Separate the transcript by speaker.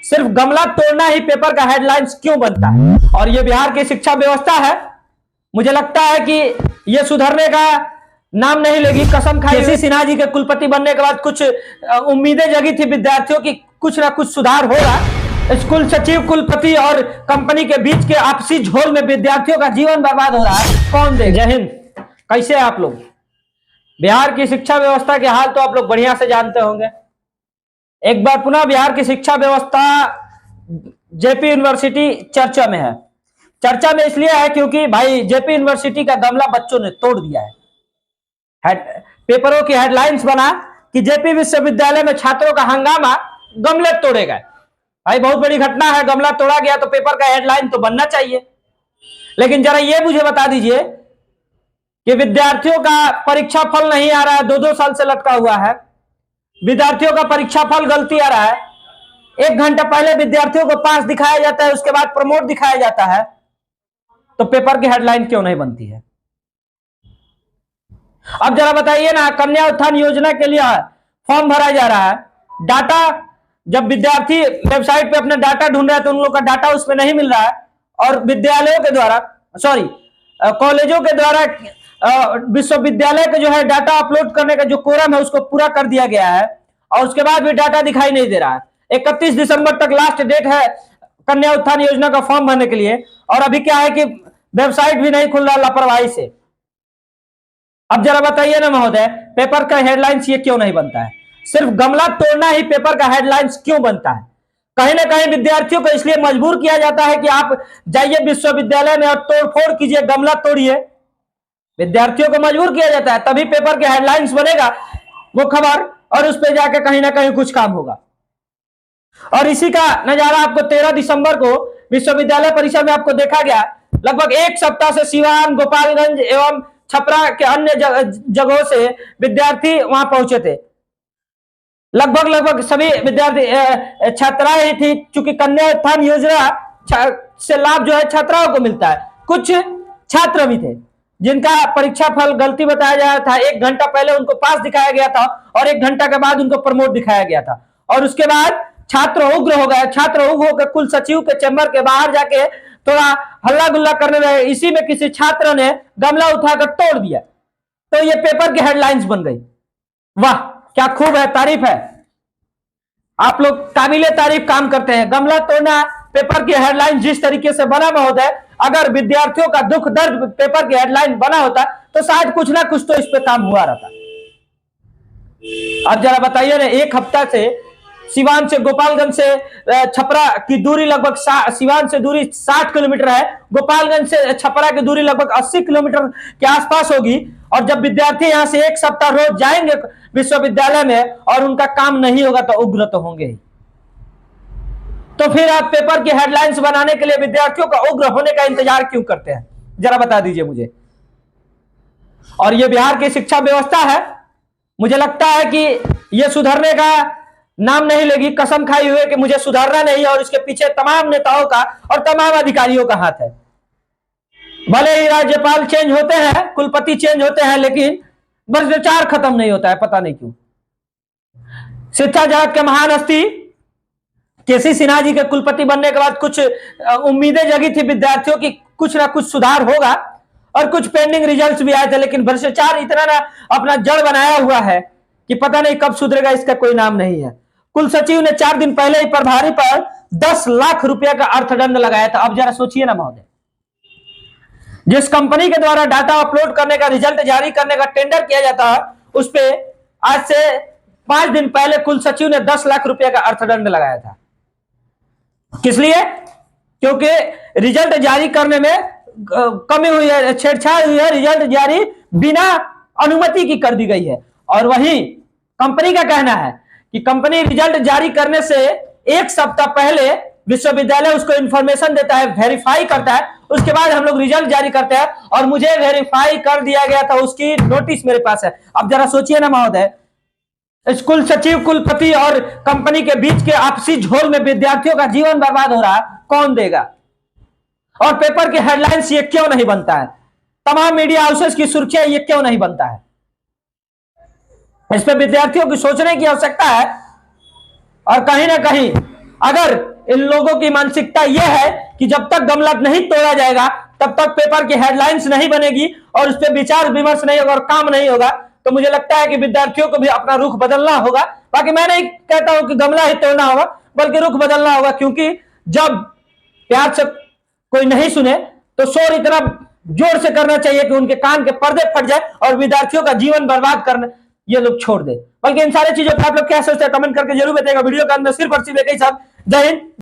Speaker 1: सिर्फ गमला तोड़ना ही पेपर का हेडलाइंस क्यों बनता है? और ये बिहार की शिक्षा व्यवस्था है, मुझे लगता है कि ये सुधरने का नाम नहीं लेगी। कसम खाई केसी सिन्हा जी के कुलपति बनने के बाद कुछ उम्मीदें जगी थी विद्यार्थियों की, कुछ ना कुछ सुधार होगा। स्कूल सचिव, कुलपति और कंपनी के बीच के आपसी झोल में विद्यार्थियों का जीवन बर्बाद हो रहा है। कौन देगा? जय हिंद। कैसे हैं आप लोग? बिहार की शिक्षा व्यवस्था के हाल तो आप लोग बढ़िया से जानते होंगे। एक बार पुनः बिहार की शिक्षा व्यवस्था जेपी यूनिवर्सिटी चर्चा में है। चर्चा में इसलिए है क्योंकि भाई जेपी यूनिवर्सिटी का गमला बच्चों ने तोड़ दिया है। पेपरों की हेडलाइंस बना कि जेपी विश्वविद्यालय में छात्रों का हंगामा, गमले तोड़े गए। भाई बहुत बड़ी घटना है, गमला तोड़ा गया तो पेपर का हेडलाइन तो बनना चाहिए। लेकिन जरा ये मुझे बता दीजिए कि विद्यार्थियों का परीक्षा फल नहीं आ रहा है, 2-2 साल से लटका हुआ है। विद्यार्थियों का परीक्षा फल गलती आ रहा है। 1 घंटा पहले विद्यार्थियों को पास दिखाया जाता है, उसके बाद प्रमोट दिखाया जाता है, तो पेपर की हेडलाइन क्यों नहीं बनती है? अब जरा बताइए ना, कन्या उत्थान योजना के लिए फॉर्म भरा जा रहा है, डाटा जब विद्यार्थी वेबसाइट पे अपना डाटा ढूंढ रहा है तो उन लोग का डाटा उसमें नहीं मिल रहा है, और विद्यालयों के द्वारा, सॉरी कॉलेजों के द्वारा विश्वविद्यालय के जो है डाटा अपलोड करने का जो कोरम है उसको पूरा कर दिया गया है, और उसके बाद भी डाटा दिखाई नहीं दे रहा है। 31 दिसंबर तक लास्ट डेट है कन्या उत्थान योजना का फॉर्म भरने के लिए, और अभी क्या है कि वेबसाइट भी नहीं खुल रहा लापरवाही से। अब जरा बताइए ना महोदय, पेपर का हेडलाइंस ये क्यों नहीं बनता है? सिर्फ गमला तोड़ना ही पेपर का हेडलाइंस क्यों बनता है? कहीं ना कहीं विद्यार्थियों को इसलिए मजबूर किया जाता है कि आप जाइए विश्वविद्यालय में और तोड़फोड़ कीजिए, गमला तोड़िए। विद्यार्थियों को मजबूर किया जाता है, तभी पेपर के हेडलाइंस बनेगा वो खबर, और उस पर जाकर कहीं ना कहीं कुछ काम होगा। और इसी का नजारा आपको 13 दिसंबर को विश्वविद्यालय परिसर में आपको देखा गया। लगभग 1 सप्ताह से सिवान, गोपालगंज एवं छपरा के अन्य जगहों से विद्यार्थी वहां पहुंचे थे। लगभग सभी विद्यार्थी छात्राएं ही थी, चूंकि कन्या उत्थान योजना से लाभ जो है छात्राओं को मिलता है। कुछ छात्र भी थे जिनका परीक्षा फल गलती बताया जा रहा था। 1 घंटा पहले उनको पास दिखाया गया था और 1 घंटा के बाद उनको प्रमोट दिखाया गया था, और उसके बाद छात्र उग्र हो गए। छात्र उग्र होकर कुल सचिव के चैम्बर के बाहर जाके थोड़ा हल्ला गुल्ला करने लगे। इसी में किसी छात्र ने गमला उठाकर तोड़ दिया, तो ये पेपर की हेडलाइंस बन गई। वाह क्या खूब है, तारीफ है, आप लोग काबिले तारीफ काम करते हैं। गमला तोड़ना पेपर की हेडलाइन जिस तरीके से बना महोदय, अगर विद्यार्थियों का दुख दर्द पेपर की हेडलाइन बना होता तो शायद कुछ ना कुछ तो इस पे काम हुआ रहता। अब जरा बताइए ना, 1 हफ्ता से सिवान से, गोपालगंज से छपरा की दूरी लगभग सिवान से दूरी 60 किलोमीटर है, गोपालगंज से छपरा की दूरी लगभग 80 किलोमीटर के आसपास होगी। और जब विद्यार्थी यहां से 1 सप्ताह रोज जाएंगे विश्वविद्यालय में और उनका काम नहीं होगा तो उग्र तो होंगे ही। तो फिर आप पेपर की हेडलाइंस बनाने के लिए विद्यार्थियों का उग्र होने का इंतजार क्यों करते हैं? जरा बता दीजिए मुझे। और ये बिहार की शिक्षा व्यवस्था है, मुझे लगता है कि ये सुधरने का नाम नहीं लेगी। कसम खाई हुए कि मुझे सुधारना नहीं है, और इसके पीछे तमाम नेताओं का और तमाम अधिकारियों का हाथ है। भले ही राज्यपाल चेंज होते हैं, कुलपति चेंज होते हैं, लेकिन भ्रष्टाचार खत्म नहीं होता है, पता नहीं क्यों। शिक्षा जगत के महान हस्ती केसी सिन्हा जी के कुलपति बनने के बाद कुछ उम्मीदें जगी थी विद्यार्थियों की, कुछ ना कुछ सुधार होगा, और कुछ पेंडिंग रिजल्ट्स भी आए थे। लेकिन भ्रष्टाचार इतना ना अपना जड़ बनाया हुआ है कि पता नहीं कब सुधरेगा, इसका कोई नाम नहीं है। कुल सचिव ने 4 दिन पहले ही प्रभारी पर 10 लाख रुपए का अर्थदंड लगाया था। अब जरा सोचिए ना महोदय, जिस कंपनी के द्वारा डाटा अपलोड करने का, रिजल्ट जारी करने का टेंडर किया जाता है, उस पे आज से 5 दिन पहले कुल सचिव ने 10 लाख रुपए का अर्थदंड लगाया था। किस लिए? क्योंकि रिजल्ट जारी करने में कमी हुई है, छेड़छाड़ हुई है, रिजल्ट जारी बिना अनुमति की कर दी गई है। और वही कंपनी का कहना है कि कंपनी रिजल्ट जारी करने से 1 सप्ताह पहले विश्वविद्यालय उसको इंफॉर्मेशन देता है, वेरीफाई करता है, उसके बाद हम लोग रिजल्ट जारी करते हैं, और मुझे वेरीफाई कर दिया गया था, उसकी नोटिस मेरे पास है। अब जरा सोचिए ना महोदय, स्कूल सचिव, कुलपति और कंपनी के बीच के आपसी झोल में विद्यार्थियों का जीवन बर्बाद हो रहा है, कौन देगा? और पेपर की हेडलाइंस ये क्यों नहीं बनता है? तमाम मीडिया हाउसेस की सुर्खियां ये क्यों नहीं बनता है? इस पर विद्यार्थियों की सोचने की आवश्यकता है। और कहीं ना कहीं अगर इन लोगों की मानसिकता यह है कि जब तक गमला नहीं तोड़ा जाएगा तब तक पेपर की हेडलाइंस नहीं बनेगी और उस पर विचार विमर्श नहीं होगा और काम नहीं होगा। तो मुझे लगता है कि विद्यार्थियों को भी अपना रुख बदलना होगा। बाकी मैं नहीं कहता हूं कि गमला ही तोड़ना होगा, बल्कि रुख बदलना होगा, क्योंकि जब प्यार से कोई नहीं सुने तो शोर इतना जोर से करना चाहिए कि उनके कान के पर्दे फट जाए और विद्यार्थियों का जीवन बर्बाद करना ये लोग छोड़ दे। बल्कि इन सारी चीजों पर आप लोग क्या सोचते हैं कमेंट करके जरूर बताइएगा। वीडियो का अंदर सिर्फ और सिर्फ एक ही साथ। जय हिंद।